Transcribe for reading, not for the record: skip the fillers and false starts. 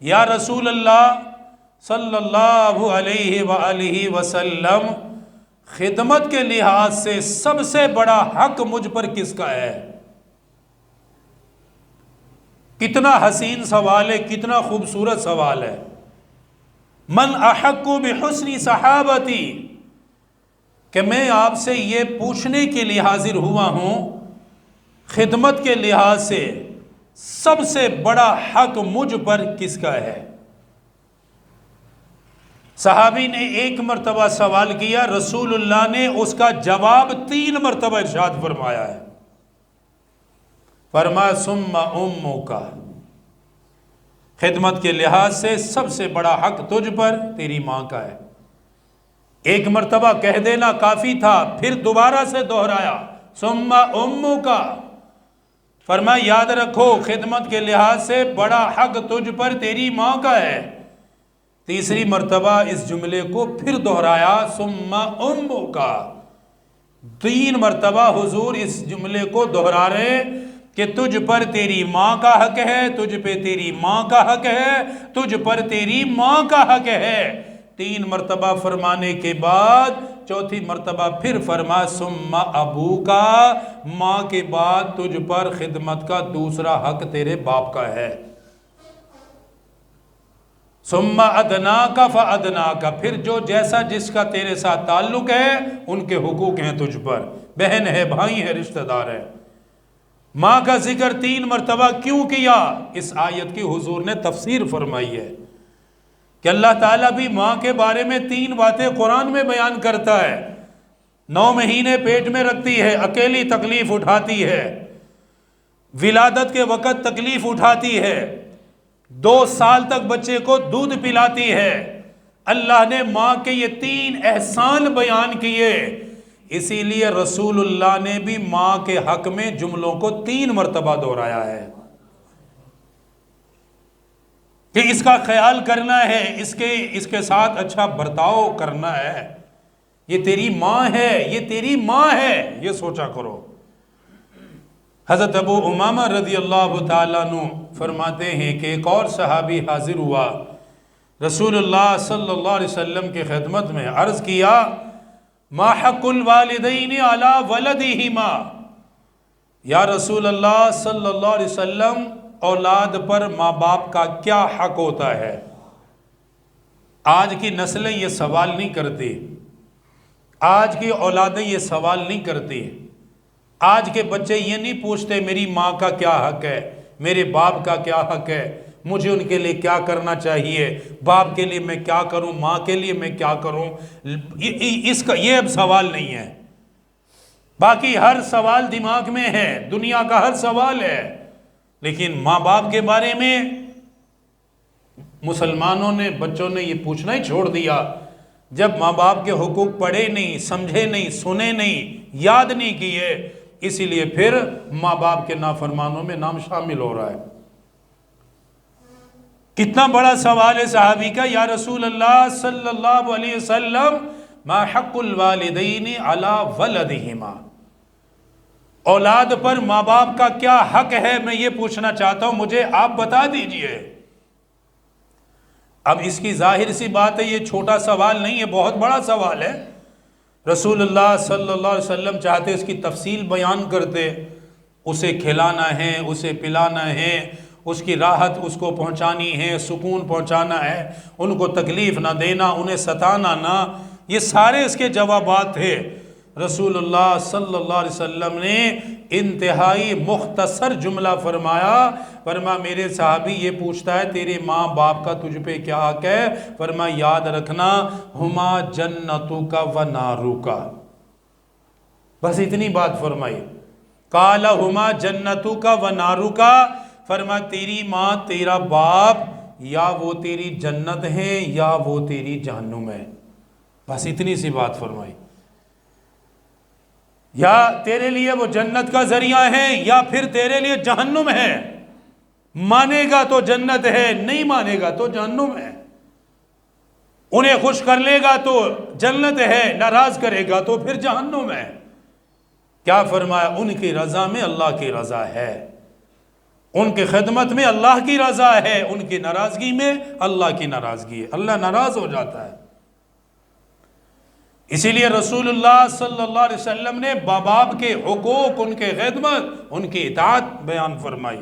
یا رسول اللہ صلی اللہ علیہ وآلہ وسلم، خدمت کے لحاظ سے سب سے بڑا حق مجھ پر کس کا ہے؟ کتنا حسین سوال ہے، کتنا خوبصورت سوال ہے۔ من احق بحسن صحابتی، کہ میں آپ سے یہ پوچھنے کے لیے حاضر ہوا ہوں، خدمت کے لحاظ سے سب سے بڑا حق مجھ پر کس کا ہے؟ صحابی نے ایک مرتبہ سوال کیا، رسول اللہ نے اس کا جواب 3 مرتبہ ارشاد فرمایا ہے۔ فرمایا ثم امک، خدمت کے لحاظ سے سب سے بڑا حق تجھ پر تیری ماں کا ہے۔ ایک مرتبہ کہہ دینا کافی تھا، پھر دوبارہ سے دہرایا ثم امک، فرمایا یاد رکھو خدمت کے لحاظ سے بڑا حق تجھ پر تیری ماں کا ہے۔ تیسری مرتبہ اس جملے کو پھر دہرایا ثم امک، 3 مرتبہ حضور اس جملے کو دہرا رہے کہ تجھ پر تیری ماں کا حق ہے، تجھ پہ تیری ماں کا حق ہے، تجھ پر تیری ماں کا حق ہے۔ 3 مرتبہ فرمانے کے بعد چوتھی مرتبہ پھر فرما ثم ابوک، ماں کے بعد تجھ پر خدمت کا دوسرا حق تیرے باپ کا ہے۔ ثم ادناک فادناک، پھر جو جیسا جس کا تیرے ساتھ تعلق ہے ان کے حقوق ہیں تجھ پر، بہن ہے، بھائی ہے، رشتہ دار ہے۔ ماں کا ذکر 3 مرتبہ کیوں کیا؟ اس آیت کی حضور نے تفسیر فرمائی ہے کہ اللہ تعالیٰ بھی ماں کے بارے میں 3 باتیں قرآن میں بیان کرتا ہے۔ 9 مہینے پیٹ میں رکھتی ہے، اکیلی تکلیف اٹھاتی ہے، ولادت کے وقت تکلیف اٹھاتی ہے، 2 سال تک بچے کو دودھ پلاتی ہے۔ اللہ نے ماں کے یہ 3 احسان بیان کیے، اسی لیے رسول اللہ نے بھی ماں کے حق میں جملوں کو 3 مرتبہ دہرایا ہے کہ اس کا خیال کرنا ہے، اس کے ساتھ اچھا برتاؤ کرنا ہے۔ یہ تیری ماں ہے، یہ تیری ماں ہے، یہ سوچا کرو۔ حضرت ابو امامہ رضی اللہ تعالیٰ عنہ فرماتے ہیں کہ ایک اور صحابی حاضر ہوا رسول اللہ صلی اللہ علیہ وسلم کی خدمت میں، عرض کیا ما حق الوالدین علی ولدہما، یا رسول اللہ صلی اللہ علیہ وسلم اولاد پر ماں باپ کا کیا حق ہوتا ہے؟ آج کی نسلیں یہ سوال نہیں کرتی، آج کی اولادیں یہ سوال نہیں کرتی، آج کے بچے یہ نہیں پوچھتے میری ماں کا کیا حق ہے، میرے باپ کا کیا حق ہے، مجھے ان کے لیے کیا کرنا چاہیے، باپ کے لیے میں کیا کروں، ماں کے لیے میں کیا کروں۔ اس کا یہ اب سوال نہیں ہے، باقی ہر سوال دماغ میں ہے، دنیا کا ہر سوال ہے، لیکن ماں باپ کے بارے میں مسلمانوں نے، بچوں نے یہ پوچھنا ہی چھوڑ دیا۔ جب ماں باپ کے حقوق پڑھے نہیں، سمجھے نہیں، سنے نہیں، یاد نہیں کیے، اسی لیے پھر ماں باپ کے نافرمانوں میں نام شامل ہو رہا ہے۔ کتنا بڑا سوال ہے صحابی کا، یا رسول اللہ صلی اللہ علیہ وسلم ما حق الوالدین علی ولدہما، اولاد پر ماں باپ کا کیا حق ہے، میں یہ پوچھنا چاہتا ہوں، مجھے آپ بتا دیجئے۔ اب اس کی ظاہر سی بات ہے، یہ چھوٹا سوال نہیں ہے، بہت بڑا سوال ہے۔ رسول اللہ صلی اللہ علیہ وسلم چاہتے اس کی تفصیل بیان کرتے، اسے کھلانا ہے، اسے پلانا ہے، اس کی راحت اس کو پہنچانی ہے، سکون پہنچانا ہے، ان کو تکلیف نہ دینا، انہیں ستانا نہ، یہ سارے اس کے جوابات تھے۔ رسول اللہ صلی اللہ علیہ وسلم نے انتہائی مختصر جملہ فرمایا میرے صحابی یہ پوچھتا ہے تیرے ماں باپ کا تجھ پہ کیا حق ہے، فرمایا یاد رکھنا ہما جنتک و نارک، بس اتنی بات فرمائی۔ قال ہما جنتک و نارک، فرمایا تیری ماں تیرا باپ یا وہ تیری جنت ہے یا وہ تیری جہنم ہے، بس اتنی سی بات فرمائی۔ یا تیرے لیے وہ جنت کا ذریعہ ہے یا پھر تیرے لیے جہنم ہے، مانے گا تو جنت ہے، نہیں مانے گا تو جہنم ہے، انہیں خوش کر لے گا تو جنت ہے، ناراض کرے گا تو پھر جہنم ہے۔ کیا فرمایا؟ ان کی رضا میں اللہ کی رضا ہے۔ ان کی خدمت میں اللہ کی رضا ہے، ان کی ناراضگی میں اللہ کی ناراضگی ہے، اللہ ناراض ہو جاتا ہے۔ اسی لیے رسول اللہ صلی اللہ علیہ وسلم نے باپ کے حقوق، ان کے خدمت، ان کی اطاعت بیان فرمائی۔